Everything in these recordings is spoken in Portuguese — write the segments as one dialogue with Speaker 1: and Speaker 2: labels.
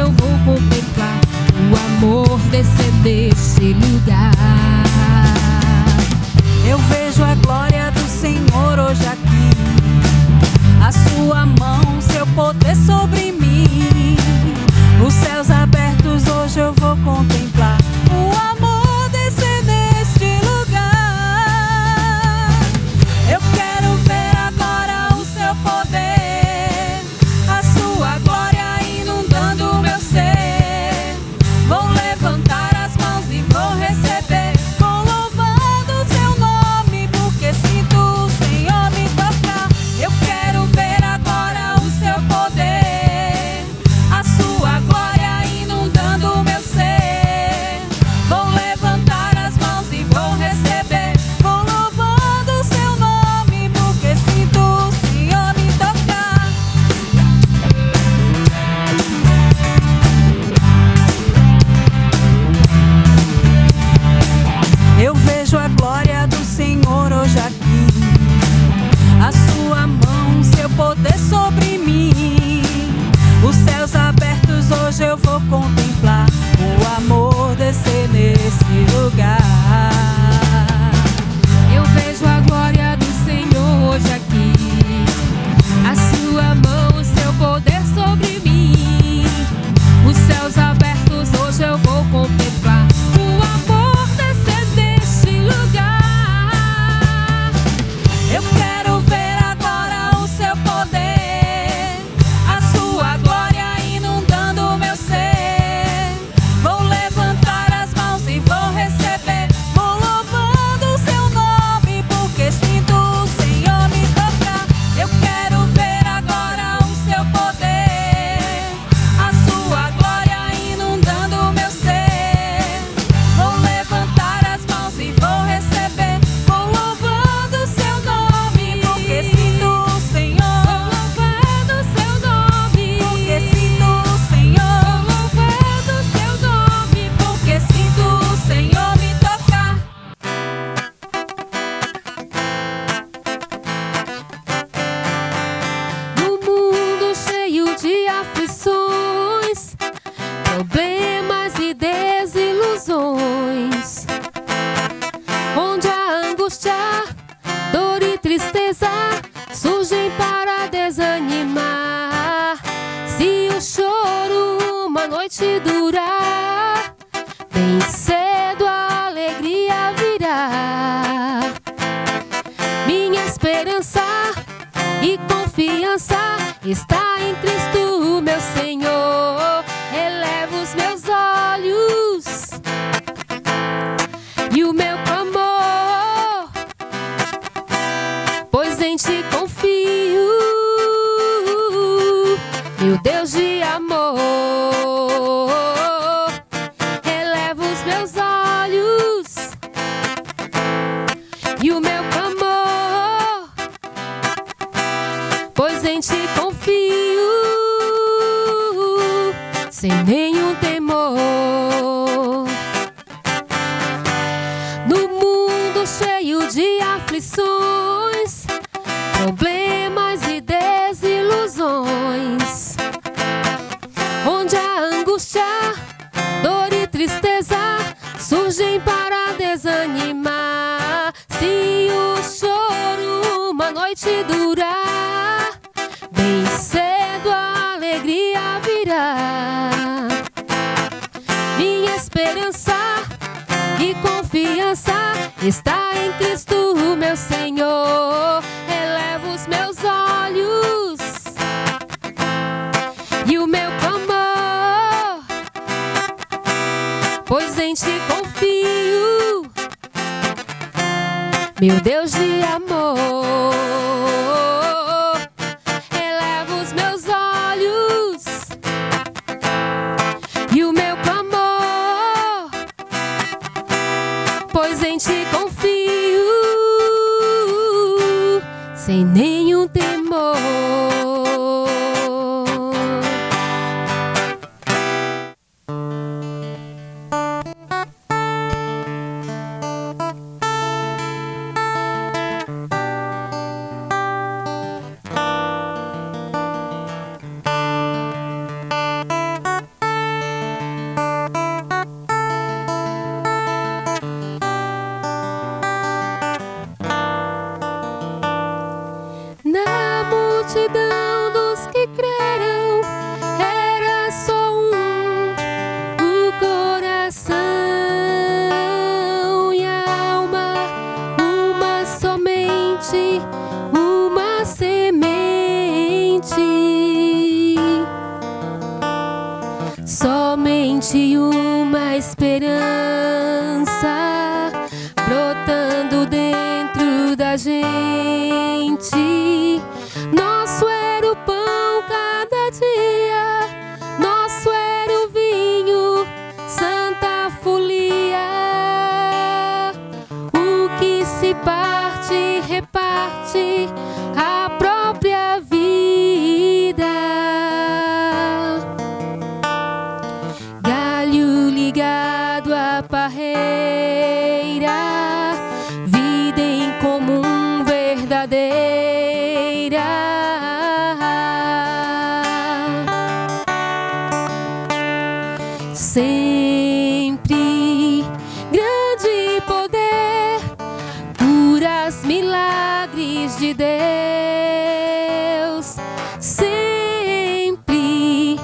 Speaker 1: eu vou contemplar o amor descer desse lugar.
Speaker 2: Eu vejo a glória do Senhor hoje aqui, a sua mão, seu poder sobre mim. Os céus abertos hoje eu vou contemplar o amor descer neste lugar. Eu quero ver agora o seu poder, a sua glória inundando o meu ser. Vou levantar as mãos e vou receber, vou louvando o seu nome, porque sinto o Senhor me tocar. Eu quero ver agora o seu poder, a sua glória inundando o meu ser. Vou levantar as mãos e vou receber, vou louvando o seu nome, porque sinto o Senhor me tocar. Eu vejo a glória do Senhor hoje aqui, a sua mão, seu poder sobre mim. Os céus abertos hoje eu vou contemplar o amor descer nesse lugar.
Speaker 1: Eu vejo a glória do Senhor hoje aqui, a sua mão, seu poder sobre mim. Os céus abertos hoje eu vou contemplar o amor descer deste lugar.
Speaker 2: Eu quero ver agora o seu poder, a sua glória inundando o meu ser. Vou levantar as mãos e vou receber, vou louvando o seu nome, porque sinto o Senhor me tocar. Eu quero ver agora o seu poder, a sua glória inundando o meu ser. Vou levantar as mãos e vou receber, vou louvando o seu nome, porque sinto o Senhor.
Speaker 1: Louvado o seu nome,
Speaker 2: Porque sinto o Senhor.
Speaker 1: louvado o seu nome,
Speaker 2: Porque sinto o Senhor me tocar.
Speaker 1: no mundo cheio de aflições, problemas e desilusões, onde a angústia, dor e tristeza surgem para desanimar. Se o choro uma noite durar, bem cedo a alegria virá. Minha esperança e confiança está em Cristo, meu Senhor. Elevo os meus olhos e o meu clamor, pois em Ti confio, meu Deus de amor. Elevo os meus olhos e o meu clamor, pois em Ti confio, sem nenhum temor. No mundo cheio de aflições, problemas e desilusões, onde a angústia, dor e tristeza surgem para desanimar. Se o choro uma noite durar, bem cedo a alegria virá. Minha esperança e confiança está em Cristo, meu Senhor. Elevo os meus olhos e o meu clamor, pois em Ti confio, meu Deus de amor. Elevo os meus olhos e o meu clamor, pois em Ti confio, sem nenhum temor. esperança brotando dentro da gente. Nosso era o pão cada dia, nosso era o vinho, santa folia. O que se parte, reparte a própria vida. Galho ligado à parreira, vida em comum verdadeira. Sempre grande poder, curas, milagres de Deus. Sempre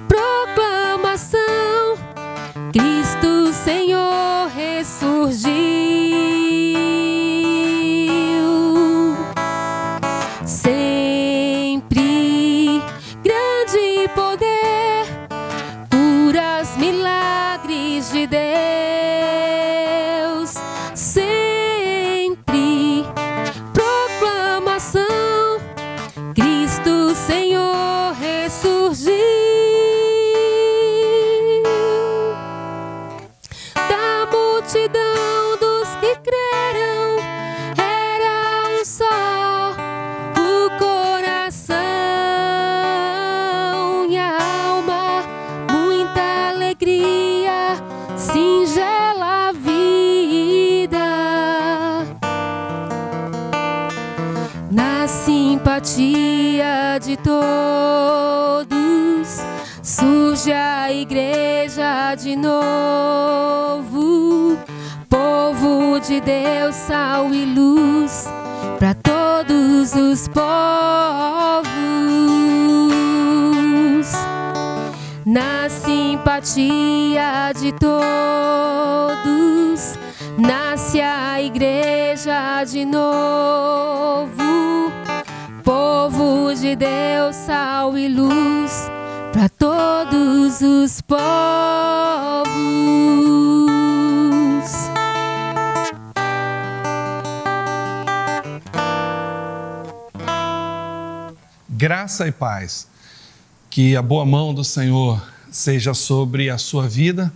Speaker 1: proclamação, Cristo Senhor ressurgiu. Sempre grande poder, curas, milagres de Deus. Sempre proclamação, Cristo Senhor ressurgiu. Da multidão dos que creram, era um só o coração e a alma, muita alegria, singela vida. Na simpatia de todos, surge a igreja de novo. Povo de Deus, sal e luz para todos os povos. Na simpatia de todos, nasce a igreja de novo. Povo de Deus, sal e luz para todos os povos.
Speaker 3: Graça e paz. Que a boa mão do Senhor seja sobre a sua vida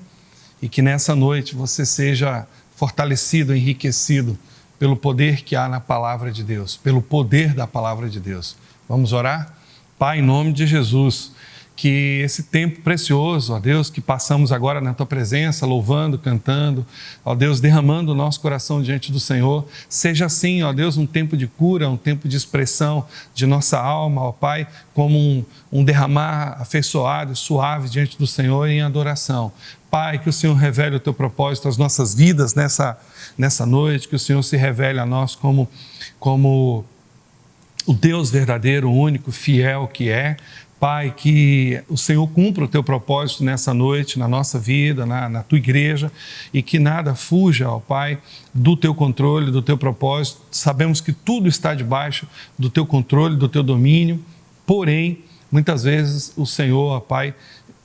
Speaker 3: e que nessa noite você seja fortalecido, enriquecido pelo poder que há na palavra de Deus, pelo poder da palavra de Deus. Vamos orar? Pai, em nome de Jesus, que esse tempo precioso, ó Deus, que passamos agora na Tua presença, louvando, cantando, ó Deus, derramando o nosso coração diante do Senhor, seja assim, ó Deus, um tempo de cura, um tempo de expressão de nossa alma, ó Pai, como um derramar afeiçoado, suave diante do Senhor em adoração. Pai, que o Senhor revele o Teu propósito às nossas vidas nessa noite, que o Senhor se revele a nós como o Deus verdadeiro, único, fiel que é. Pai, que o Senhor cumpra o Teu propósito nessa noite, na nossa vida, na Tua igreja, e que nada fuja, ó Pai, do Teu controle, do Teu propósito. Sabemos que tudo está debaixo do Teu controle, do Teu domínio, porém, muitas vezes o Senhor, ó Pai,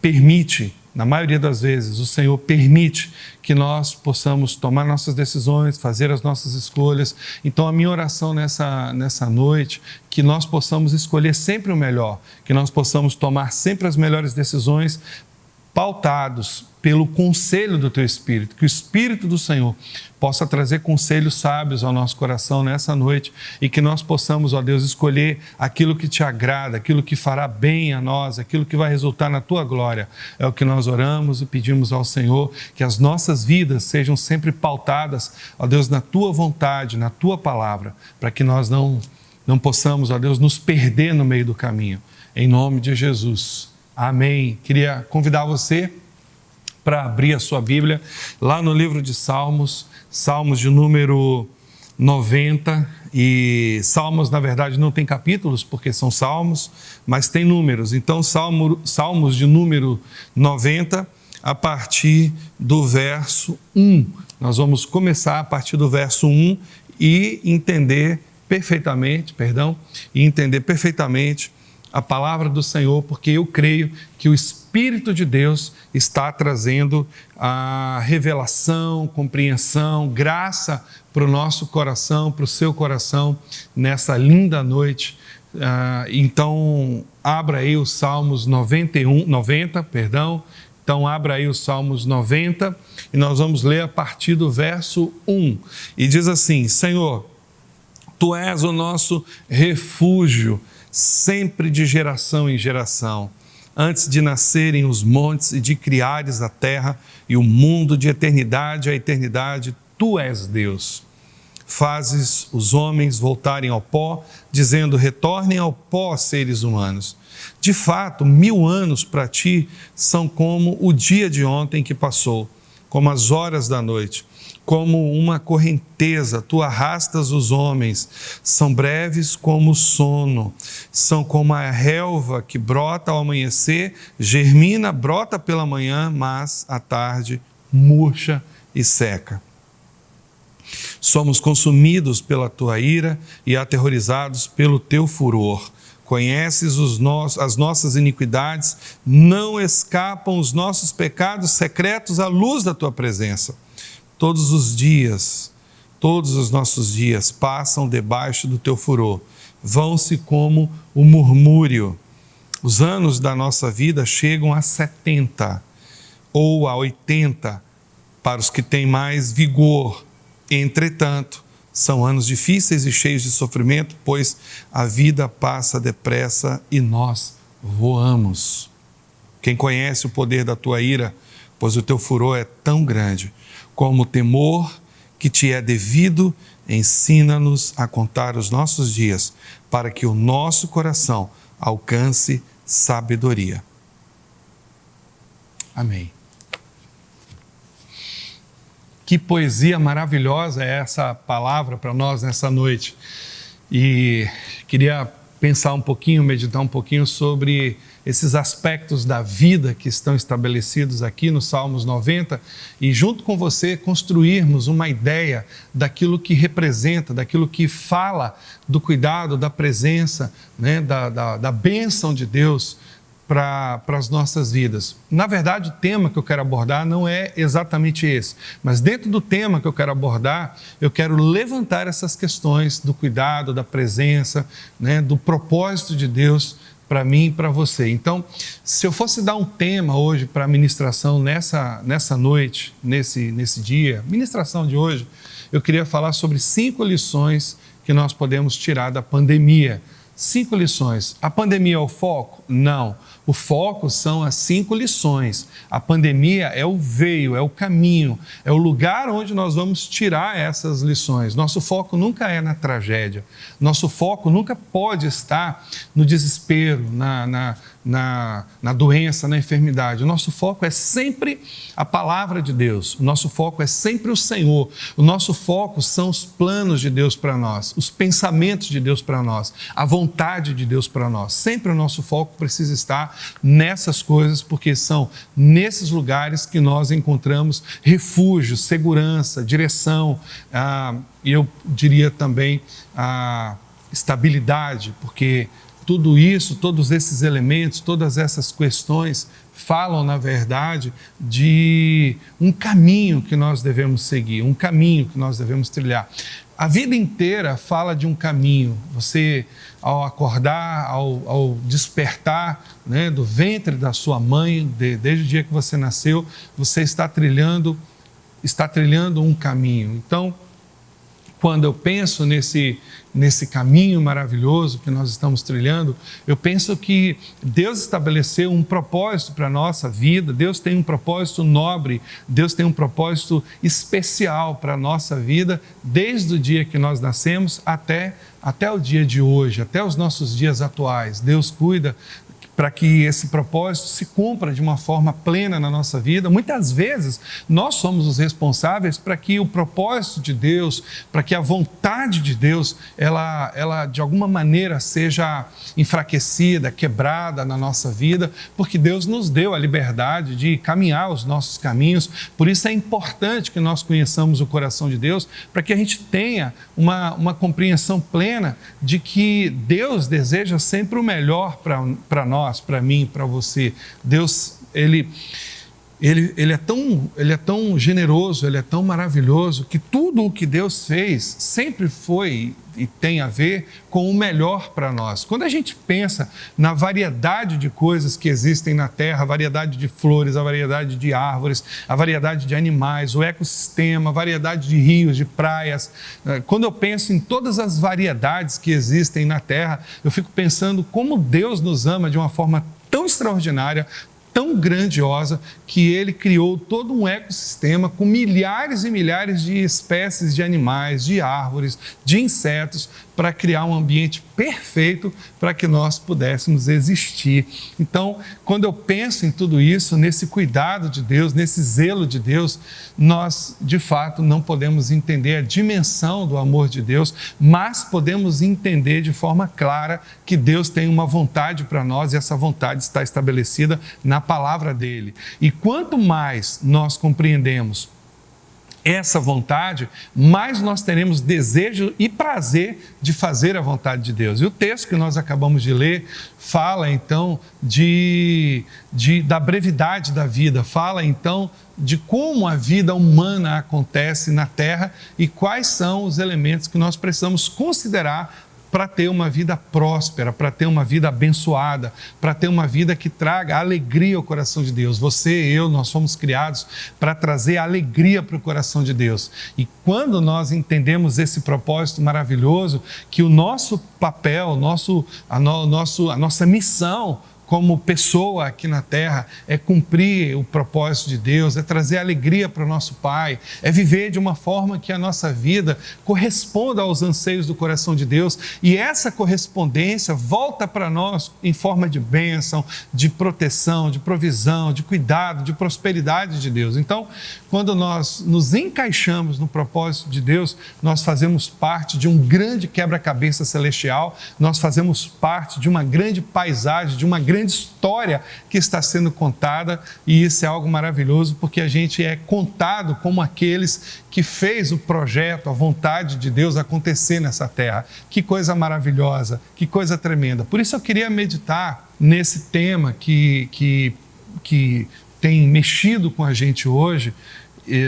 Speaker 3: permite, na maioria das vezes, o Senhor permite que nós possamos tomar nossas decisões, fazer as nossas escolhas. Então, a minha oração nessa noite, que nós possamos escolher sempre o melhor, que nós possamos tomar sempre as melhores decisões, pautados pelo conselho do Teu Espírito, que o Espírito do Senhor possa trazer conselhos sábios ao nosso coração nessa noite e que nós possamos, ó Deus, escolher aquilo que Te agrada, aquilo que fará bem a nós, aquilo que vai resultar na Tua glória. É o que nós oramos e pedimos ao Senhor, que as nossas vidas sejam sempre pautadas, ó Deus, na Tua vontade, na Tua palavra, para que nós não possamos, ó Deus, nos perder no meio do caminho. Em nome de Jesus. Amém. Queria convidar você para abrir a sua Bíblia lá no livro de Salmos, Salmos de número 90, e Salmos, na verdade, não tem capítulos, porque são salmos, mas tem números. Então, Salmos de número 90, a partir do verso 1. Nós vamos começar a partir do verso 1 e entender perfeitamente a palavra do Senhor, porque eu creio que o Espírito Espírito de Deus está trazendo a revelação, compreensão, graça para o nosso coração, para o seu coração, nessa linda noite. Então, abra aí os Salmos 90. Então, abra aí os Salmos 90 e nós vamos ler a partir do verso 1. E diz assim: Senhor, Tu és o nosso refúgio, sempre de geração em geração. Antes de nascerem os montes e de criares a terra e o mundo de eternidade a eternidade, Tu és Deus. Fazes os homens voltarem ao pó, dizendo: retornem ao pó, seres humanos. De fato, 1000 anos para ti são como o dia de ontem que passou, como as horas da noite. Como uma correnteza, tu arrastas os homens, são breves como o sono, são como a relva que brota ao amanhecer, germina, brota pela manhã, mas à tarde murcha e seca. Somos consumidos pela tua ira e aterrorizados pelo teu furor. Conheces as nossas iniquidades, não escapam os nossos pecados secretos à luz da tua presença. Todos os nossos dias passam debaixo do teu furor, vão-se como o murmúrio. Os anos da nossa vida chegam a 70 ou a 80 para os que têm mais vigor. Entretanto, são anos difíceis e cheios de sofrimento, pois a vida passa depressa e nós voamos. Quem conhece o poder da tua ira, pois o teu furor é tão grande, como o temor que te é devido, ensina-nos a contar os nossos dias, para que o nosso coração alcance sabedoria. Amém. Que poesia maravilhosa é essa palavra para nós nessa noite. E queria pensar um pouquinho, meditar um pouquinho sobre esses aspectos da vida que estão estabelecidos aqui no Salmos 90 e junto com você construirmos uma ideia daquilo que representa, daquilo que fala do cuidado, da presença, né, da bênção de Deus para as nossas vidas. Na verdade, o tema que eu quero abordar não é exatamente esse, mas dentro do tema que eu quero abordar, eu quero levantar essas questões do cuidado, da presença, né, do propósito de Deus para mim e para você. Então, se eu fosse dar um tema hoje para a ministração nessa noite, nesse dia, ministração de hoje, eu queria falar sobre 5 lições que nós podemos tirar da pandemia. 5 lições. A pandemia é o foco? Não. O foco são as 5 lições. A pandemia é o veio, é o caminho, é o lugar onde nós vamos tirar essas lições. Nosso foco nunca é na tragédia. Nosso foco nunca pode estar no desespero, na doença, na enfermidade. O nosso foco é sempre a palavra de Deus. O nosso foco é sempre o Senhor. O nosso foco são os planos de Deus para nós, os pensamentos de Deus para nós, a vontade de Deus para nós. Sempre o nosso foco precisa estar nessas coisas, porque são nesses lugares que nós encontramos refúgio, segurança, direção, e eu diria também a estabilidade, porque tudo isso, todos esses elementos, todas essas questões falam, na verdade, de um caminho que nós devemos seguir, um caminho que nós devemos trilhar. A vida inteira fala de um caminho. Você, ao acordar, ao despertar, né, do ventre da sua mãe, desde o dia que você nasceu, você está trilhando um caminho. Então, quando eu penso nesse caminho maravilhoso que nós estamos trilhando, eu penso que Deus estabeleceu um propósito para a nossa vida, Deus tem um propósito nobre, Deus tem um propósito especial para a nossa vida, desde o dia que nós nascemos até o dia de hoje, até os nossos dias atuais. Deus cuida para que esse propósito se cumpra de uma forma plena na nossa vida. Muitas vezes, nós somos os responsáveis para que o propósito de Deus, para que a vontade de Deus, ela de alguma maneira seja enfraquecida, quebrada na nossa vida, porque Deus nos deu a liberdade de caminhar os nossos caminhos. Por isso é importante que nós conheçamos o coração de Deus, para que a gente tenha uma compreensão plena de que Deus deseja sempre o melhor para nós, para mim, para você. Deus ele é tão generoso, ele é tão maravilhoso, que tudo o que Deus fez sempre foi e tem a ver com o melhor para nós. Quando a gente pensa na variedade de coisas que existem na Terra, a variedade de flores, a variedade de árvores, a variedade de animais, o ecossistema, a variedade de rios, de praias, quando eu penso em todas as variedades que existem na Terra, eu fico pensando como Deus nos ama de uma forma tão extraordinária, tão grandiosa, que Ele criou todo um ecossistema com milhares e milhares de espécies de animais, de árvores, de insetos, para criar um ambiente perfeito para que nós pudéssemos existir. Então, quando eu penso em tudo isso, nesse cuidado de Deus, nesse zelo de Deus, nós, de fato, não podemos entender a dimensão do amor de Deus, mas podemos entender de forma clara que Deus tem uma vontade para nós e essa vontade está estabelecida na palavra dele. E quanto mais nós compreendemos essa vontade, mais nós teremos desejo e prazer de fazer a vontade de Deus. E o texto que nós acabamos de ler fala então da brevidade da vida, fala então de como a vida humana acontece na Terra e quais são os elementos que nós precisamos considerar para ter uma vida próspera, para ter uma vida abençoada, para ter uma vida que traga alegria ao coração de Deus. Você e eu, nós fomos criados para trazer alegria para o coração de Deus. E quando nós entendemos esse propósito maravilhoso, que o nosso papel, a nossa missão como pessoa aqui na Terra é cumprir o propósito de Deus, é trazer alegria para o nosso Pai, é viver de uma forma que a nossa vida corresponda aos anseios do coração de Deus, e essa correspondência volta para nós em forma de bênção, de proteção, de provisão, de cuidado, de prosperidade de Deus. Então, quando nós nos encaixamos no propósito de Deus, nós fazemos parte de um grande quebra-cabeça celestial, nós fazemos parte de uma grande paisagem, de uma grande história que está sendo contada, e isso é algo maravilhoso, porque a gente é contado como aqueles que fez o projeto, a vontade de Deus acontecer nessa terra. Que coisa maravilhosa, que coisa tremenda. Por isso eu queria meditar nesse tema que tem mexido com a gente hoje,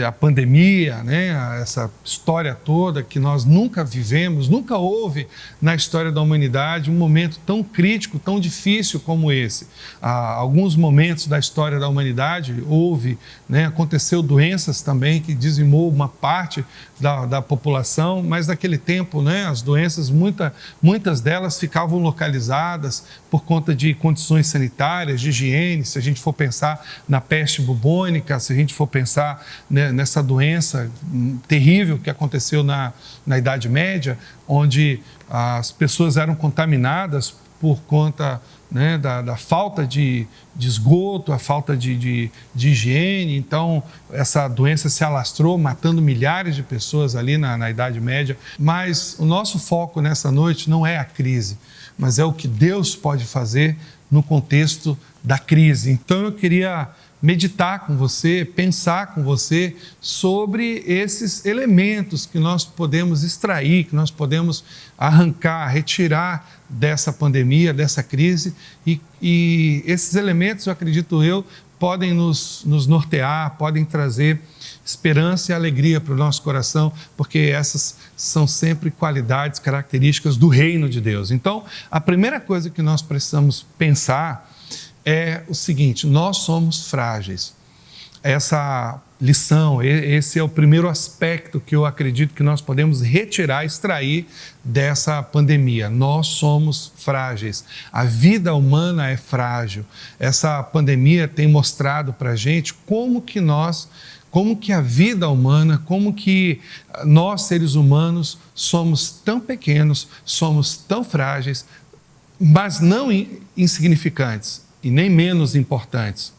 Speaker 3: a pandemia, né? Essa história toda que nós nunca vivemos, nunca houve na história da humanidade um momento tão crítico, tão difícil como esse. Alguns momentos da história da humanidade houve, né? Aconteceu doenças também que dizimou uma parte da população, mas naquele tempo, né? As doenças, muitas delas ficavam localizadas por conta de condições sanitárias, de higiene. Se a gente for pensar na peste bubônica, se a gente for pensar nessa doença terrível que aconteceu na Idade Média, onde as pessoas eram contaminadas por conta, né, da falta de esgoto, a falta de higiene. Então, essa doença se alastrou, matando milhares de pessoas ali na Idade Média. Mas o nosso foco nessa noite não é a crise, mas é o que Deus pode fazer no contexto da crise. Então, eu queria meditar com você, pensar com você sobre esses elementos que nós podemos extrair, que nós podemos arrancar, retirar dessa pandemia, dessa crise, e esses elementos, eu acredito podem nos nortear, podem trazer esperança e alegria para o nosso coração, porque essas são sempre qualidades, características do reino de Deus. Então, a primeira coisa que nós precisamos pensar é o seguinte: nós somos frágeis. Essa lição, esse é o primeiro aspecto que eu acredito que nós podemos retirar, extrair dessa pandemia. Nós somos frágeis. A vida humana é frágil. Essa pandemia tem mostrado para a gente como que a vida humana, como que nós, seres humanos, somos tão pequenos, somos tão frágeis, mas não insignificantes e nem menos importantes.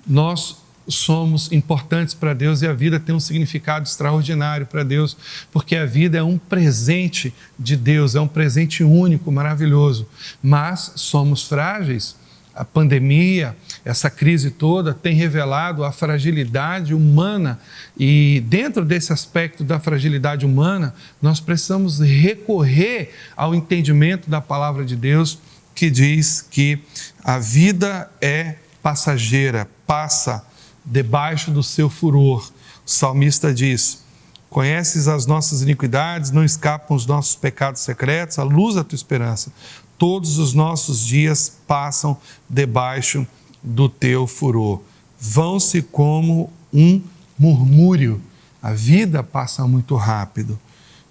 Speaker 3: Nós somos importantes para Deus e a vida tem um significado extraordinário para Deus, porque a vida é um presente de Deus, é um presente único, maravilhoso. Mas somos frágeis. A pandemia, essa crise toda, tem revelado a fragilidade humana, e dentro desse aspecto da fragilidade humana, nós precisamos recorrer ao entendimento da palavra de Deus, que diz que a vida é passageira, passa debaixo do seu furor. O salmista diz: conheces as nossas iniquidades, não escapam os nossos pecados secretos, a luz da tua esperança. Todos os nossos dias passam debaixo do teu furor. Vão-se como um murmúrio. A vida passa muito rápido,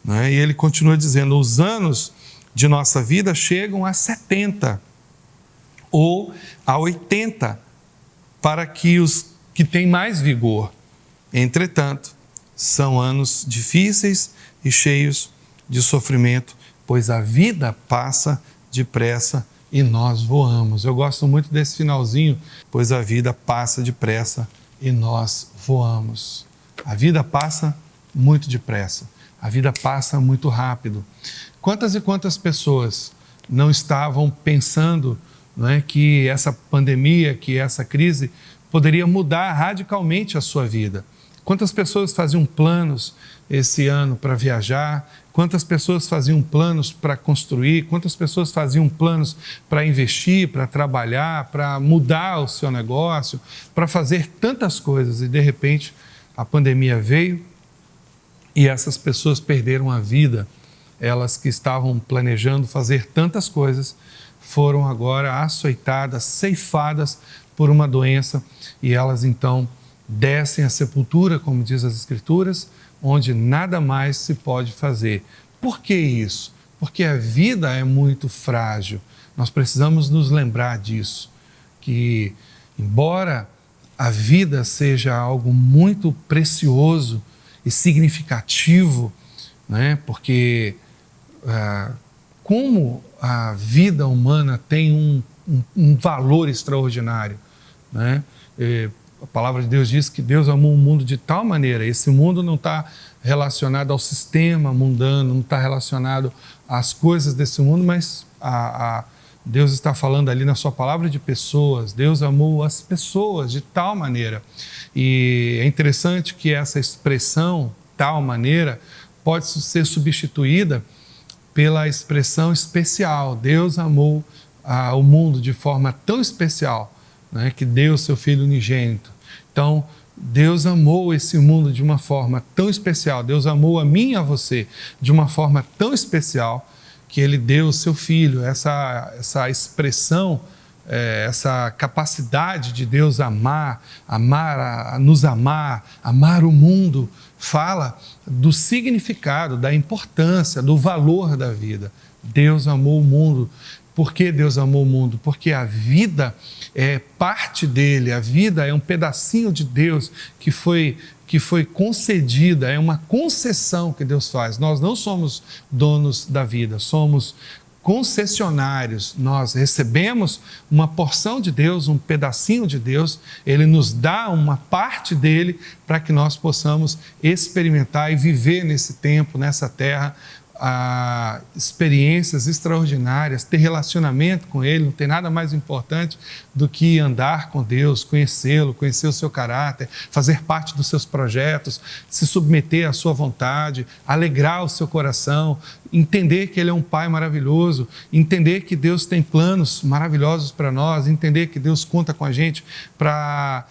Speaker 3: né? E ele continua dizendo: os anos de nossa vida chegam a 70 ou a 80 para que os que têm mais vigor. Entretanto, são anos difíceis e cheios de sofrimento, pois a vida passa depressa e nós voamos. Eu gosto muito desse finalzinho, pois a vida passa depressa e nós voamos. A vida passa muito depressa, a vida passa muito rápido. Quantas e quantas pessoas não estavam pensando, não é, que essa pandemia, que essa crise poderia mudar radicalmente a sua vida? Quantas pessoas faziam planos esse ano para viajar? Quantas pessoas faziam planos para construir? Quantas pessoas faziam planos para investir, para trabalhar, para mudar o seu negócio, para fazer tantas coisas? E de repente a pandemia veio e essas pessoas perderam a vida. Elas que estavam planejando fazer tantas coisas foram agora açoitadas, ceifadas por uma doença, e elas então descem à sepultura, como diz as Escrituras, onde nada mais se pode fazer. Por que isso? Porque a vida é muito frágil. Nós precisamos nos lembrar disso, que embora a vida seja algo muito precioso e significativo, né? Porque como a vida humana tem um valor extraordinário, né? A palavra de Deus diz que Deus amou o mundo de tal maneira. Esse mundo não está relacionado ao sistema mundano, não está relacionado às coisas desse mundo, mas Deus está falando ali na sua palavra de pessoas. Deus amou as pessoas de tal maneira. E é interessante que essa expressão, tal maneira, pode ser substituída pela expressão especial. Deus amou o mundo de forma tão especial, né, que deu seu Filho unigênito. Então, Deus amou esse mundo de uma forma tão especial. Deus amou a mim e a você de uma forma tão especial que Ele deu o seu Filho. Essa expressão, essa capacidade de Deus nos amar, amar o mundo, fala do significado, da importância, do valor da vida. Deus amou o mundo. Por que Deus amou o mundo? Porque a vida é parte dele, a vida é um pedacinho de Deus que foi concedida, é uma concessão que Deus faz. Nós não somos donos da vida, somos concessionários. Nós recebemos uma porção de Deus, um pedacinho de Deus, Ele nos dá uma parte dele para que nós possamos experimentar e viver nesse tempo, nessa terra, experiências extraordinárias, ter relacionamento com Ele. Não tem nada mais importante do que andar com Deus, conhecê-lo, conhecer o seu caráter, fazer parte dos seus projetos, se submeter à sua vontade, alegrar o seu coração, entender que Ele é um Pai maravilhoso, entender que Deus tem planos maravilhosos para nós, entender que Deus conta com a gente para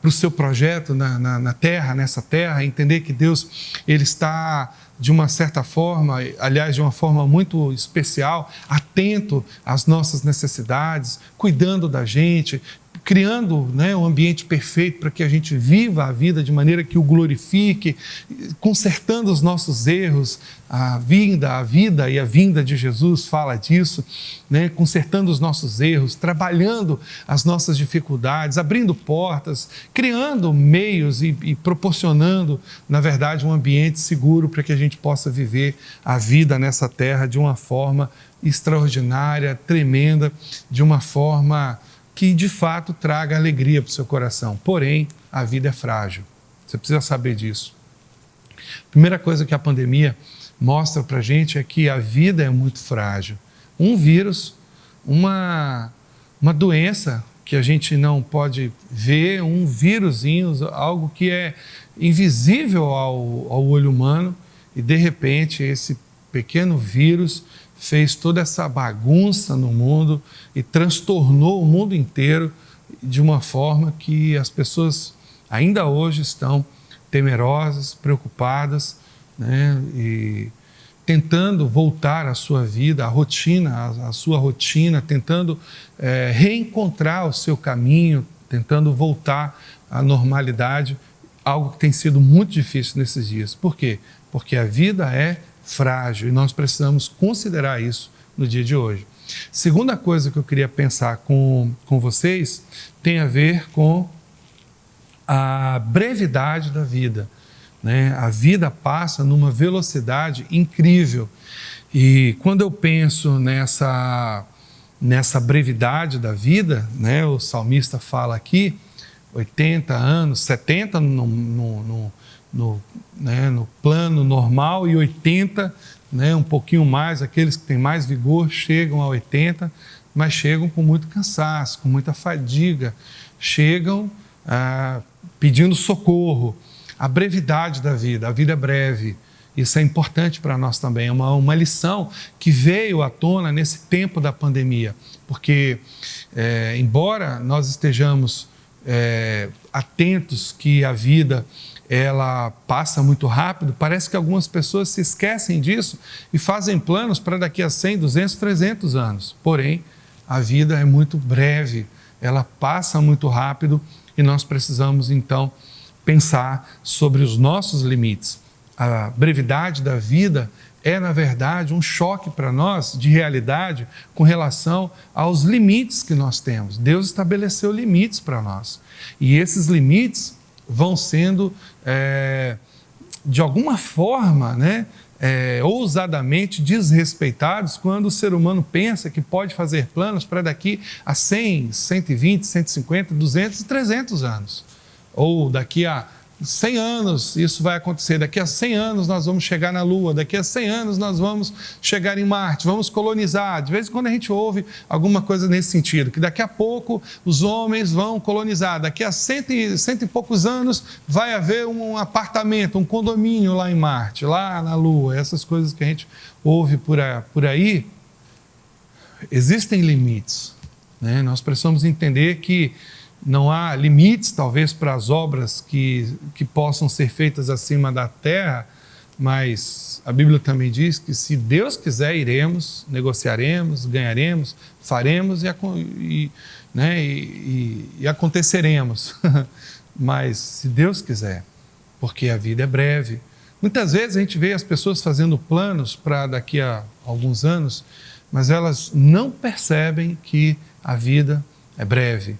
Speaker 3: o seu projeto na terra, nessa terra, entender que Deus Ele está, de uma certa forma, aliás, de uma forma muito especial, atento às nossas necessidades, cuidando da gente, criando, né, um ambiente perfeito para que a gente viva a vida de maneira que o glorifique, consertando os nossos erros. A vida e a vinda de Jesus fala disso, né? Consertando os nossos erros, trabalhando as nossas dificuldades, abrindo portas, criando meios e proporcionando, na verdade, um ambiente seguro para que a gente possa viver a vida nessa terra de uma forma extraordinária, tremenda, de uma forma que de fato traga alegria para o seu coração. Porém, a vida é frágil. Você precisa saber disso. A primeira coisa que a pandemia mostra para a gente é que a vida é muito frágil. Um vírus, uma doença que a gente não pode ver, um vírusinho, algo que é invisível ao olho humano, e de repente esse pequeno vírus fez toda essa bagunça no mundo e transtornou o mundo inteiro de uma forma que as pessoas ainda hoje estão temerosas, preocupadas, né? E tentando voltar à sua vida, à rotina, à sua rotina, tentando reencontrar o seu caminho, tentando voltar à normalidade, algo que tem sido muito difícil nesses dias. Por quê? Porque a vida é frágil e nós precisamos considerar isso no dia de hoje. Segunda coisa que eu queria pensar com vocês tem a ver com a brevidade da vida, né? A vida passa numa velocidade incrível e quando eu penso nessa brevidade da vida, né? O salmista fala aqui 80 anos, 70 no plano normal e 80, né, um pouquinho mais, aqueles que têm mais vigor chegam a 80, mas chegam com muito cansaço, com muita fadiga, chegam pedindo socorro. A brevidade da vida, a vida é breve, isso é importante para nós também, é uma lição que veio à tona nesse tempo da pandemia, porque embora nós estejamos atentos que a vida ela passa muito rápido, parece que algumas pessoas se esquecem disso e fazem planos para daqui a 100, 200, 300 anos. Porém, a vida é muito breve, ela passa muito rápido e nós precisamos, então, pensar sobre os nossos limites. A brevidade da vida é, na verdade, um choque para nós de realidade com relação aos limites que nós temos. Deus estabeleceu limites para nós e esses limites vão sendo, de alguma forma, né, ousadamente desrespeitados quando o ser humano pensa que pode fazer planos para daqui a 100, 120, 150, 200 e 300 anos. Ou daqui a 100 anos isso vai acontecer, daqui a 100 anos nós vamos chegar na Lua, daqui a 100 anos nós vamos chegar em Marte, vamos colonizar. De vez em quando a gente ouve alguma coisa nesse sentido, que daqui a pouco os homens vão colonizar, daqui a cento e poucos anos vai haver um apartamento, um condomínio lá em Marte, lá na Lua, essas coisas que a gente ouve por aí. Existem limites, né? Nós precisamos entender que não há limites, talvez, para as obras que possam ser feitas acima da terra, mas a Bíblia também diz que se Deus quiser, iremos, negociaremos, ganharemos, faremos e aconteceremos. Mas se Deus quiser, porque a vida é breve. Muitas vezes a gente vê as pessoas fazendo planos para daqui a alguns anos, mas elas não percebem que a vida é breve.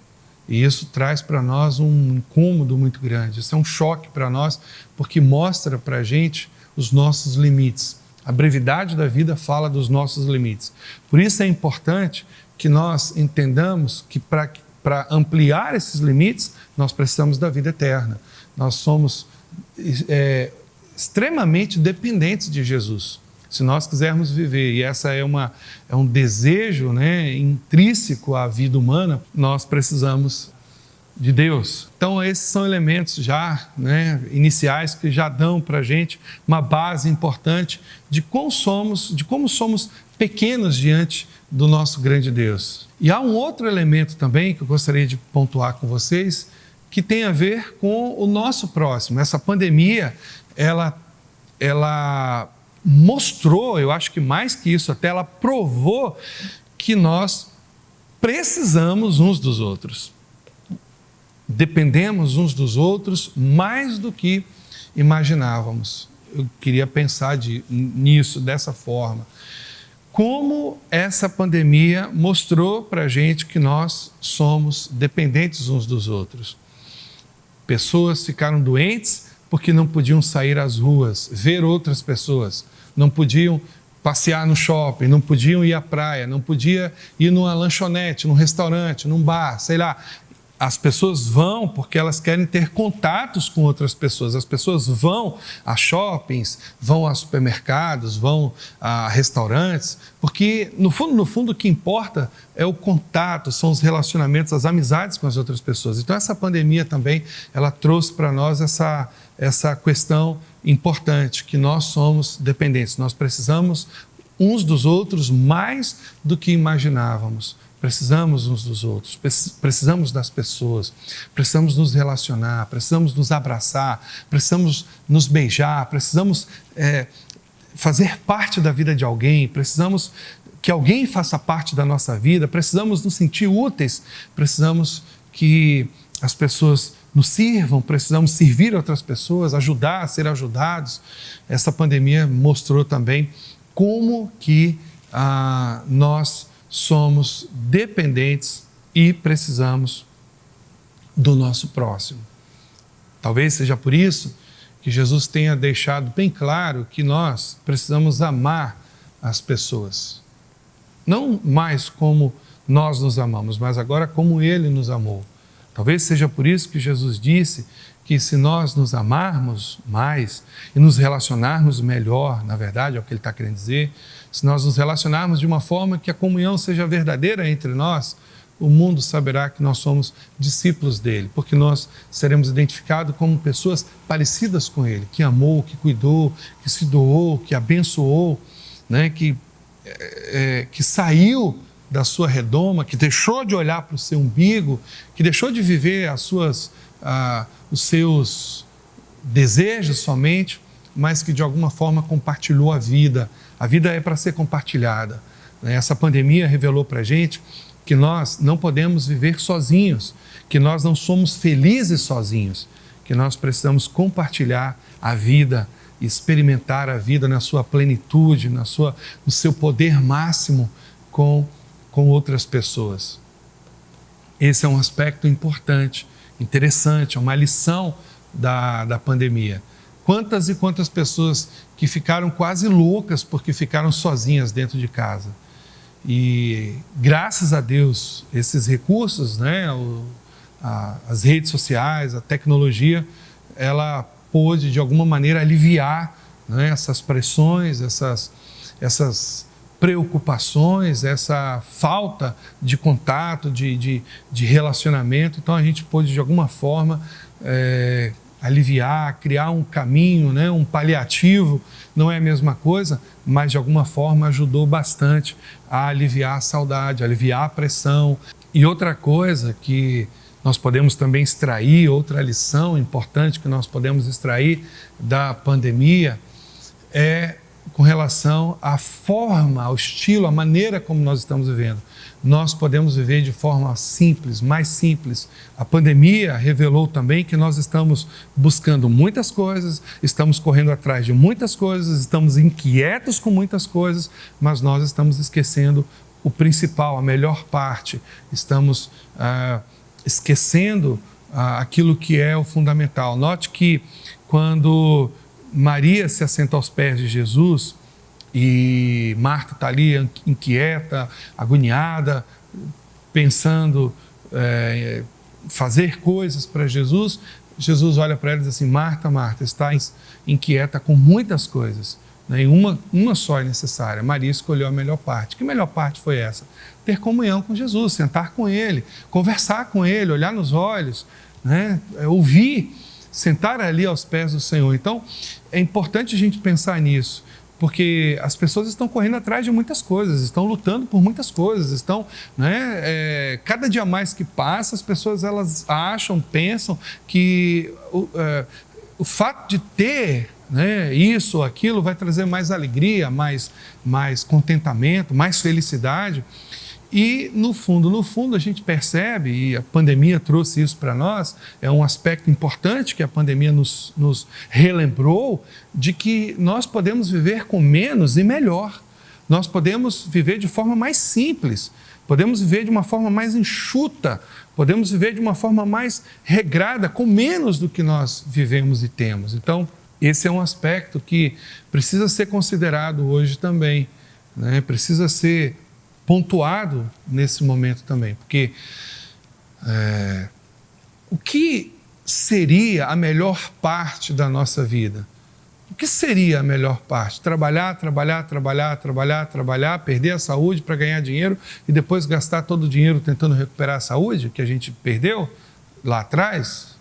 Speaker 3: E isso traz para nós um incômodo muito grande, isso é um choque para nós, porque mostra para a gente os nossos limites. A brevidade da vida fala dos nossos limites. Por isso é importante que nós entendamos que para ampliar esses limites, nós precisamos da vida eterna. Nós somos extremamente dependentes de Jesus. Se nós quisermos viver, e essa é um desejo, né, intrínseco à vida humana, nós precisamos de Deus. Então esses são elementos já, né, iniciais que já dão para a gente uma base importante de como somos pequenos diante do nosso grande Deus. E há um outro elemento também que eu gostaria de pontuar com vocês, que tem a ver com o nosso próximo. Essa pandemia, ela mostrou, eu acho que mais que isso, até ela provou que nós precisamos uns dos outros. Dependemos uns dos outros mais do que imaginávamos. Eu queria pensar nisso dessa forma. Como essa pandemia mostrou para a gente que nós somos dependentes uns dos outros. Pessoas ficaram doentes porque não podiam sair às ruas, ver outras pessoas. Não podiam passear no shopping, não podiam ir à praia, não podiam ir numa lanchonete, num restaurante, num bar, sei lá. As pessoas vão porque elas querem ter contatos com outras pessoas. As pessoas vão a shoppings, vão a supermercados, vão a restaurantes, porque no fundo o que importa é o contato, são os relacionamentos, as amizades com as outras pessoas. Então essa pandemia também, ela trouxe para nós essa questão importante, que nós somos dependentes, nós precisamos uns dos outros mais do que imaginávamos. precisamos uns dos outros, precisamos das pessoas, precisamos nos relacionar, precisamos nos abraçar, precisamos nos beijar, precisamos fazer parte da vida de alguém, precisamos que alguém faça parte da nossa vida, precisamos nos sentir úteis, precisamos que as pessoas nos sirvam, precisamos servir outras pessoas, ajudar a ser ajudados. Essa pandemia mostrou também como que nós somos dependentes e precisamos do nosso próximo. Talvez seja por isso que Jesus tenha deixado bem claro que nós precisamos amar as pessoas. Não mais como nós nos amamos, mas agora como Ele nos amou. Talvez seja por isso que Jesus disse que se nós nos amarmos mais e nos relacionarmos melhor, na verdade é o que Ele está querendo dizer, se nós nos relacionarmos de uma forma que a comunhão seja verdadeira entre nós, o mundo saberá que nós somos discípulos dele, porque nós seremos identificados como pessoas parecidas com ele, que amou, que cuidou, que se doou, que abençoou, né? que saiu da sua redoma, que deixou de olhar para o seu umbigo, que deixou de viver os seus desejos somente, mas que de alguma forma compartilhou a vida. A vida é para ser compartilhada. Essa pandemia revelou para a gente que nós não podemos viver sozinhos, que nós não somos felizes sozinhos, que nós precisamos compartilhar a vida, experimentar a vida na sua plenitude, no seu poder máximo com outras pessoas. Esse é um aspecto importante, interessante, é uma lição da pandemia. Quantas e quantas pessoas que ficaram quase loucas porque ficaram sozinhas dentro de casa. E graças a Deus, esses recursos, né, as redes sociais, a tecnologia, ela pôde de alguma maneira aliviar, né, essas pressões, essas preocupações, essa falta de contato, de relacionamento. Então a gente pôde de alguma forma aliviar, criar um caminho, né, um paliativo. Não é a mesma coisa, mas de alguma forma ajudou bastante a aliviar a saudade, a aliviar a pressão. E outra coisa que nós podemos também extrair, outra lição importante que nós podemos extrair da pandemia é com relação à forma, ao estilo, à maneira como nós estamos vivendo. Nós podemos viver de forma simples, mais simples. A pandemia revelou também que nós estamos buscando muitas coisas, estamos correndo atrás de muitas coisas, estamos inquietos com muitas coisas, mas nós estamos esquecendo o principal, a melhor parte. Estamos esquecendo aquilo que é o fundamental. Note que quando Maria se assenta aos pés de Jesus e Marta está ali inquieta, agoniada, pensando fazer coisas para Jesus, Jesus olha para ela e diz assim: Marta, Marta, está inquieta com muitas coisas, né? E uma só é necessária. Maria escolheu a melhor parte. Que melhor parte foi essa? Ter comunhão com Jesus, sentar com Ele, conversar com Ele, olhar nos olhos, né? Ouvir, sentar ali aos pés do Senhor. Então, é importante a gente pensar nisso, porque as pessoas estão correndo atrás de muitas coisas, estão lutando por muitas coisas, estão, né, cada dia mais que passa, as pessoas elas acham, pensam que o fato de ter, né, isso ou aquilo vai trazer mais alegria, mais contentamento, mais felicidade. E no fundo a gente percebe, e a pandemia trouxe isso para nós, é um aspecto importante que a pandemia nos relembrou, de que nós podemos viver com menos e melhor. Nós podemos viver de forma mais simples, podemos viver de uma forma mais enxuta, podemos viver de uma forma mais regrada, com menos do que nós vivemos e temos. Então, esse é um aspecto que precisa ser considerado hoje também, né? Precisa ser pontuado nesse momento também, porque o que seria a melhor parte da nossa vida? O que seria a melhor parte? Trabalhar, perder a saúde para ganhar dinheiro e depois gastar todo o dinheiro tentando recuperar a saúde que a gente perdeu lá atrás,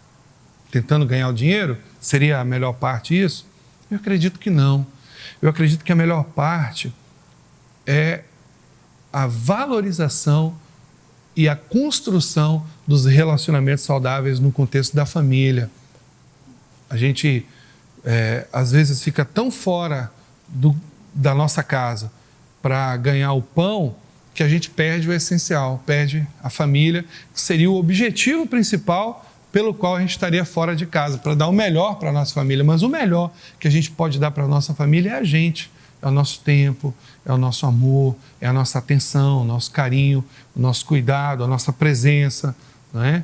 Speaker 3: tentando ganhar o dinheiro? Seria a melhor parte isso? Eu acredito que não. Eu acredito que a melhor parte é a valorização e a construção dos relacionamentos saudáveis no contexto da família. A gente, às vezes, fica tão fora da nossa casa para ganhar o pão que a gente perde o essencial, perde a família, que seria o objetivo principal pelo qual a gente estaria fora de casa, para dar o melhor para a nossa família. Mas o melhor que a gente pode dar para a nossa família é a gente, é o nosso tempo, é o nosso amor, é a nossa atenção, o nosso carinho, o nosso cuidado, a nossa presença, não é?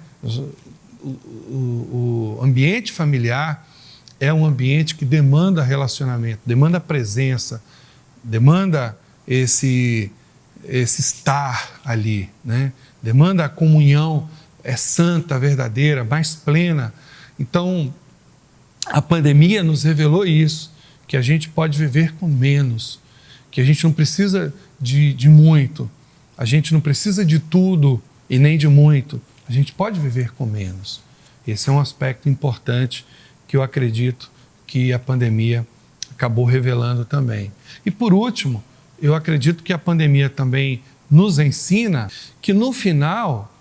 Speaker 3: O ambiente familiar é um ambiente que demanda relacionamento, demanda presença, demanda esse estar ali, né? Demanda a comunhão santa, verdadeira, mais plena. Então, a pandemia nos revelou isso, que a gente pode viver com menos, que a gente não precisa de muito, a gente não precisa de tudo e nem de muito, a gente pode viver com menos. Esse é um aspecto importante que eu acredito que a pandemia acabou revelando também. E por último, eu acredito que a pandemia também nos ensina que no final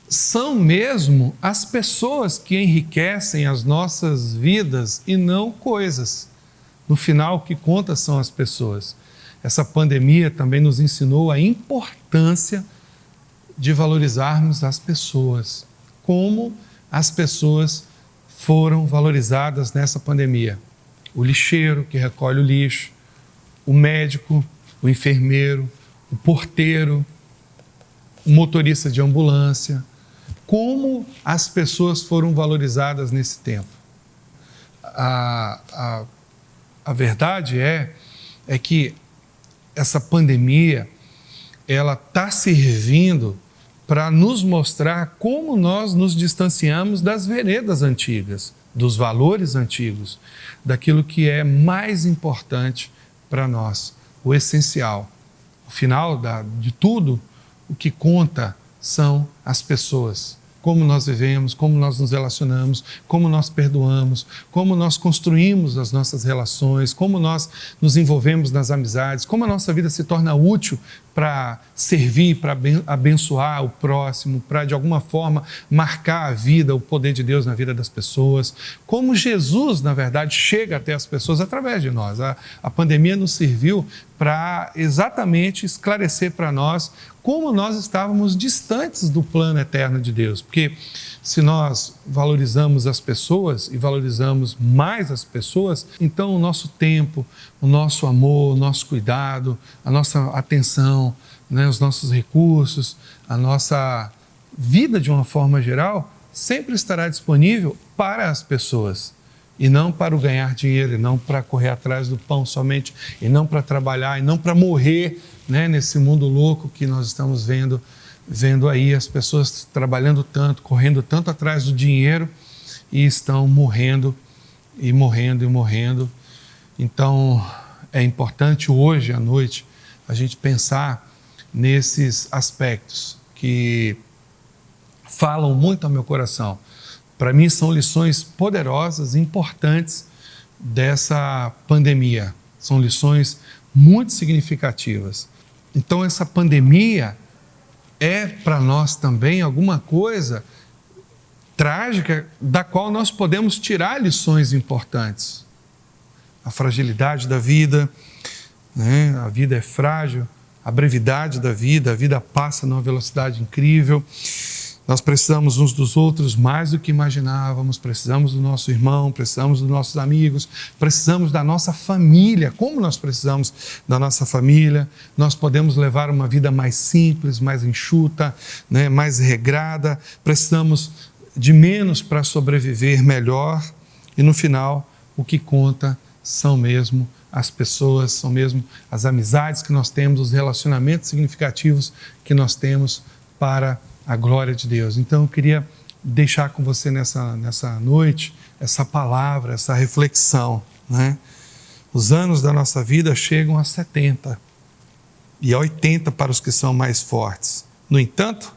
Speaker 3: são mesmo as pessoas que enriquecem as nossas vidas e não coisas. No final, o que conta são as pessoas. Essa pandemia também nos ensinou a importância de valorizarmos as pessoas. Como as pessoas foram valorizadas nessa pandemia. O lixeiro que recolhe o lixo, o médico, o enfermeiro, o porteiro, o motorista de ambulância. Como as pessoas foram valorizadas nesse tempo. A verdade é que essa pandemia, ela está servindo para nos mostrar como nós nos distanciamos das veredas antigas, dos valores antigos, daquilo que é mais importante para nós, o essencial. O final de tudo, o que conta são as pessoas. Como nós vivemos, como nós nos relacionamos, como nós perdoamos, como nós construímos as nossas relações, como nós nos envolvemos nas amizades, como a nossa vida se torna útil para servir, para abençoar o próximo, para de alguma forma marcar a vida, o poder de Deus na vida das pessoas, como Jesus, na verdade, chega até as pessoas através de nós. A pandemia nos serviu para exatamente esclarecer para nós como nós estávamos distantes do plano eterno de Deus. Porque se nós valorizamos as pessoas e valorizamos mais as pessoas, então o nosso tempo, o nosso amor, o nosso cuidado, a nossa atenção, né, os nossos recursos, a nossa vida de uma forma geral, sempre estará disponível para as pessoas. E não para o ganhar dinheiro, e não para correr atrás do pão somente, e não para trabalhar, e não para morrer, né, nesse mundo louco que nós estamos vendo aí as pessoas trabalhando tanto, correndo tanto atrás do dinheiro e estão morrendo e morrendo e morrendo. Então, é importante hoje à noite a gente pensar nesses aspectos que falam muito ao meu coração. Para mim, são lições poderosas e importantes dessa pandemia. São lições muito significativas. Então, essa pandemia é para nós também alguma coisa trágica da qual nós podemos tirar lições importantes. A fragilidade da vida, né? A vida é frágil, a brevidade da vida, a vida passa numa velocidade incrível. Nós precisamos uns dos outros mais do que imaginávamos, precisamos do nosso irmão, precisamos dos nossos amigos, precisamos da nossa família. Como nós precisamos da nossa família? Nós podemos levar uma vida mais simples, mais enxuta, né, mais regrada. Precisamos de menos para sobreviver melhor. E no final, o que conta são mesmo as pessoas, são mesmo as amizades que nós temos, os relacionamentos significativos que nós temos para a glória de Deus. Então, eu queria deixar com você nessa noite essa palavra, essa reflexão, né? Os anos da nossa vida chegam a 70 e a 80 para os que são mais fortes. No entanto,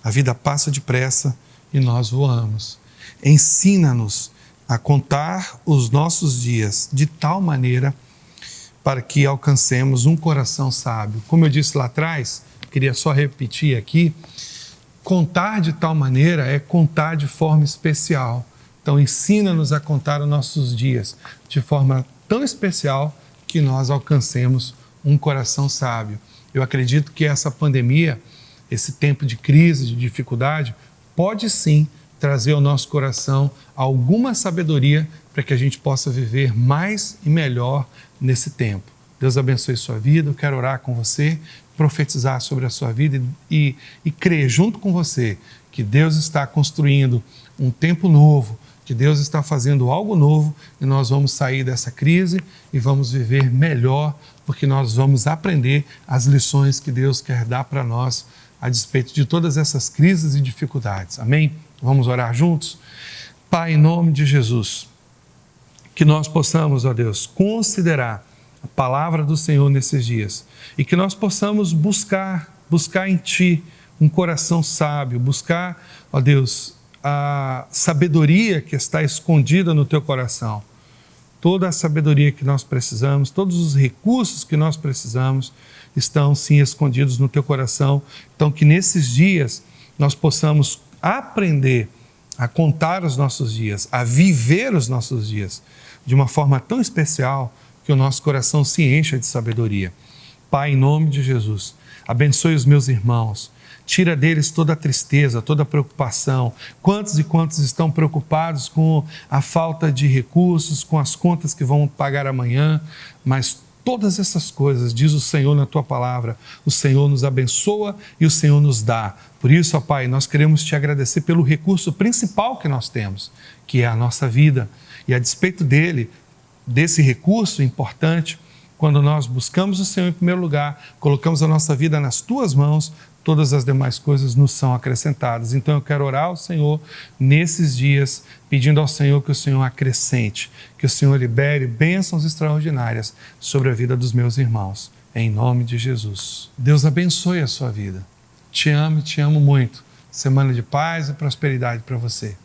Speaker 3: a vida passa depressa e nós voamos. Ensina-nos a contar os nossos dias de tal maneira para que alcancemos um coração sábio. Como eu disse lá atrás, queria só repetir aqui, contar de tal maneira é contar de forma especial. Então, ensina-nos a contar os nossos dias de forma tão especial que nós alcancemos um coração sábio. Eu acredito que essa pandemia, esse tempo de crise, de dificuldade, pode sim trazer ao nosso coração alguma sabedoria para que a gente possa viver mais e melhor nesse tempo. Deus abençoe sua vida. Eu quero orar com você, profetizar sobre a sua vida e crer junto com você que Deus está construindo um tempo novo, que Deus está fazendo algo novo e nós vamos sair dessa crise e vamos viver melhor, porque nós vamos aprender as lições que Deus quer dar para nós a despeito de todas essas crises e dificuldades. Amém? Vamos orar juntos? Pai, em nome de Jesus, que nós possamos, ó Deus, considerar a palavra do Senhor nesses dias e que nós possamos buscar em Ti um coração sábio, buscar, ó Deus, a sabedoria que está escondida no Teu coração. Toda a sabedoria que nós precisamos, todos os recursos que nós precisamos estão sim escondidos no Teu coração. Então que nesses dias nós possamos aprender a contar os nossos dias, a viver os nossos dias de uma forma tão especial que o nosso coração se encha de sabedoria. Pai, em nome de Jesus, abençoe os meus irmãos, tira deles toda a tristeza, toda a preocupação. Quantos e quantos estão preocupados com a falta de recursos, com as contas que vão pagar amanhã, mas todas essas coisas, diz o Senhor na Tua palavra, o Senhor nos abençoa e o Senhor nos dá. Por isso, ó Pai, nós queremos Te agradecer pelo recurso principal que nós temos, que é a nossa vida. E a despeito desse recurso importante, quando nós buscamos o Senhor em primeiro lugar, colocamos a nossa vida nas Tuas mãos, todas as demais coisas nos são acrescentadas. Então eu quero orar ao Senhor nesses dias, pedindo ao Senhor que o Senhor acrescente, que o Senhor libere bênçãos extraordinárias sobre a vida dos meus irmãos. Em nome de Jesus. Deus abençoe a sua vida. Te amo e te amo muito. Semana de paz e prosperidade para você.